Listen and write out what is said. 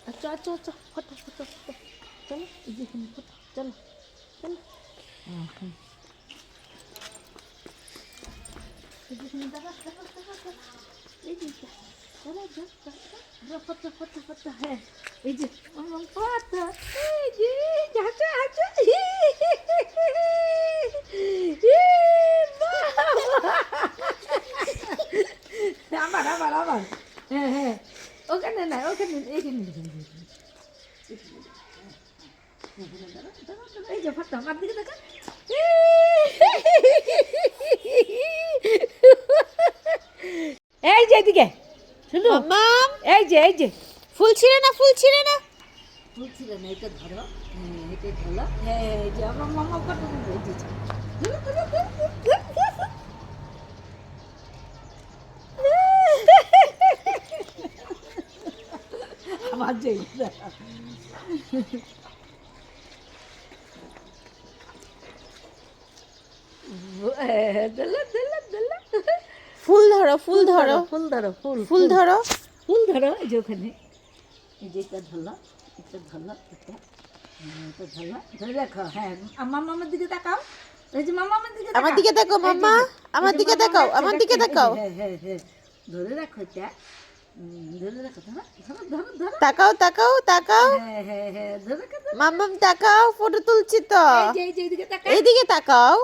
আচ্ছা আচ্ছা আচ্ছা ফটো ফটো ফটো চলো এই যে এখানে ফটো চলো চলো এই যে এখানে দাদা দাদা দাদা দাদা এই যে দাদা দাদা ফটো ফটো ফটো হ্যাঁ এই যে আমার ফটো এই যে হাঁটা হাঁটা আবার আবার আবার হ্যাঁ হ্যাঁ ওখানে না ওখানে এইখানে এই যে ফটো আমার দিকে দেখা এই যে এদিকে শুনো মাম এই যে ফুল ছিঁড়ে না ফুল ছিঁড়ে না বলছিল না এটা ধরো এটা ধরো হ্যাঁ এই যে আমার মামা ফটো দিয়েছে আমার যে ফুল ধরো ফুল ধরো ফুল ধরো ফুল ফুল ধরো ফুল ধরো এই যে ওখানে এই যে এটা ধরো এটা ধরো এটা এটা ধরো ধরে রাখো হ্যাঁ আমার মামার দিকে তাকাও এই যে মামা আমার দিকে আমার দিকে দেখো মাম্মা আমার দিকে দেখাও আমার দিকে দেখাও হ্যাঁ হ্যাঁ হ্যাঁ ধরে রাখো এটা ধরে রাখো ধরো ধরো ধরো ধরো তাকাও তাকাও তাকাও হ্যাঁ হ্যাঁ হ্যাঁ ধরে রাখো মাম্মাম তাকাও ফটো তুলছি তো এই যে এইদিকে তাকাও এইদিকে তাকাও